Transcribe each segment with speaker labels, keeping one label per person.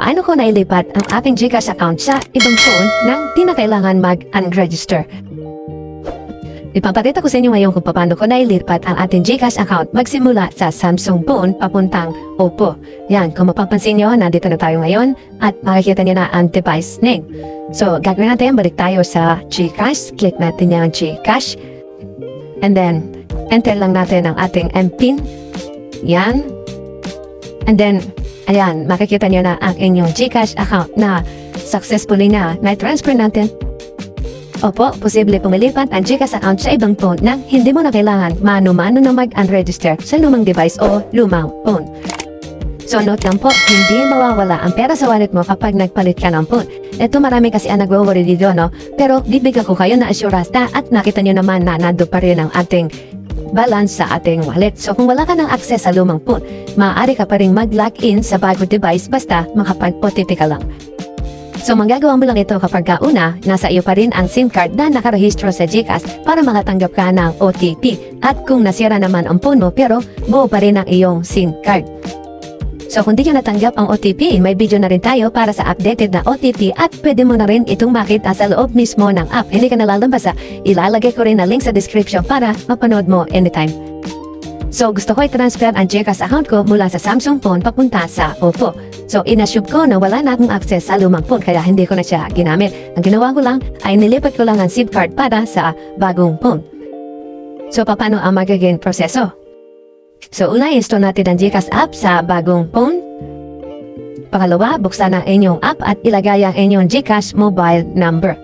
Speaker 1: paano ko nailipat ang aking GCash account sa ibang phone nang kinakailangan mag-unregister. Ipapakita ko sa inyo ngayon kung paano ko nailipat ang ating GCash account magsimula sa Samsung phone papuntang Oppo. Yan, kung mapapansin nyo, nandito na tayo ngayon at makikita nyo na ang device name. So, gagawin natin, balik tayo sa GCash. Click natin yung GCash. And then, enter lang natin ang ating MPIN. Yan. And then, ayan, makikita nyo na ang inyong GCash account na successfully na transfer natin. Opo, posible pumilipat ang GCash account sa ibang phone nang hindi mo na kailangan mano-mano na mag-unregister sa lumang device o lumang phone. So note lang po, hindi mawawala ang pera sa wallet mo kapag nagpalit ka ng phone. Ito marami kasi ang nagwo-worry dito, no? Pero bibigyan ko kayo na asurasta at nakita nyo naman na nando pa rin ang ating balance sa ating wallet. So kung wala ka ng access sa lumang phone, maaari ka pa rin mag-login sa bagong device basta makapag-OTP ka lang. So manggagawa mo lang ito kapag una, nasa iyo pa rin ang SIM card na nakarehistro sa GCash para makatanggap ka ng OTP. At kung nasira naman ang phone mo pero buo pa rin ang iyong SIM card. So kung di nyo natanggap ang OTP, may video na rin tayo para sa updated na OTP at pwede mo na rin itong makita sa loob mismo ng app. Hindi ka nalalabasa, ilalagay ko rin na link sa description para mapanood mo anytime. So gusto ko i-transfer ang GCash account ko mula sa Samsung phone papunta sa Oppo. So inassume ko na wala na akong access sa lumang phone kaya hindi ko na siya ginamit. Ang ginawa ko lang ay nilipat ko lang ang SIM card para sa bagong phone. So paano ang magiging proseso? So una, install natin ang GCash app sa bagong phone. Pangalawa, buksan ang inyong app at ilagay ang inyong GCash mobile number.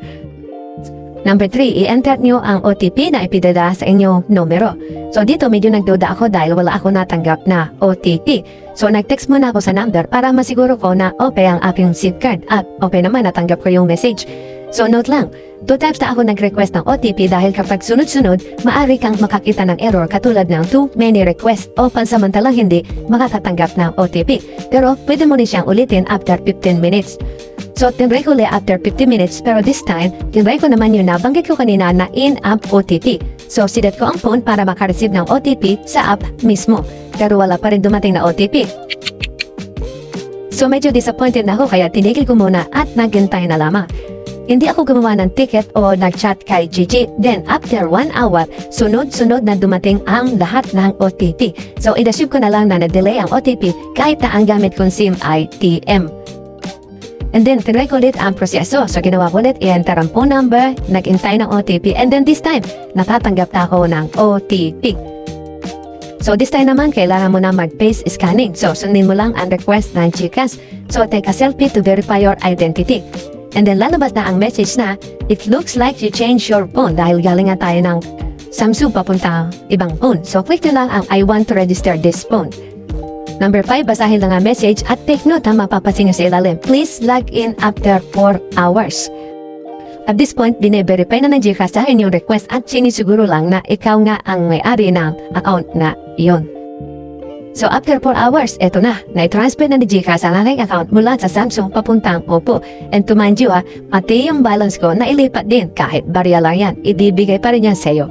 Speaker 1: Number 3, i-enter nyo ang OTP na ipidala sa inyong numero. So dito medyo nagduda ako dahil wala ako natanggap na OTP. So nag-text muna ako sa number para masiguro ko na okay ang aking SIM card at okay naman natanggap ko yung message. So note lang, 2 times na ako nag-request ng OTP dahil kapag sunod-sunod, maaari kang makakita ng error katulad ng too many requests o pansamantalang hindi makakatanggap ng OTP. Pero pwede mo rin siyang ulitin after 15 minutes. So tinry ko ulit after 50 minutes pero this time, tinry ko naman yung nabanggit ko kanina na in-app OTP. So sinet ko ang phone para makareceive ng OTP sa app mismo. Pero wala pa rin dumating na OTP. So medyo disappointed na ako kaya tinigil ko muna at naghintay na lamang. Hindi ako gumawa ng ticket o nag-chat kay Gigi. Then, after 1 hour, sunod-sunod na dumating ang lahat ng OTP. So, inassume ko na lang na na-delay ang OTP kahit na ang gamit kong SIM ay TM. And then, tinry ko ulit ang proseso. So, ginawa ko ulit, i-enter ang phone number, nag-intay ng OTP, and then this time, natatanggap na ako ng OTP. So, this time naman, kailangan mo na mag-face scanning. So, sundin mo lang ang request ng GCash. So, take a selfie to verify your identity. And then lalabas na ang message na, it looks like you changed your phone dahil galing nga tayo ng Samsung papunta ibang phone. So click nyo lang ang I want to register this phone. Number 5, basahin lang ang message at take note na mapapansin nyo sa ilalim. Please log in after 4 hours. At this point, bine-verify na ng GCash sa inyong request at sinisiguro lang na ikaw nga ang may-ari ng account na iyon. So after 4 hours, eto na, na-transfer na ni GCash ang aking account mula sa Samsung papuntang Oppo. And to mind you pati yung balance ko na ilipat din kahit barya lang yan, ibibigay pa rin yan sa'yo.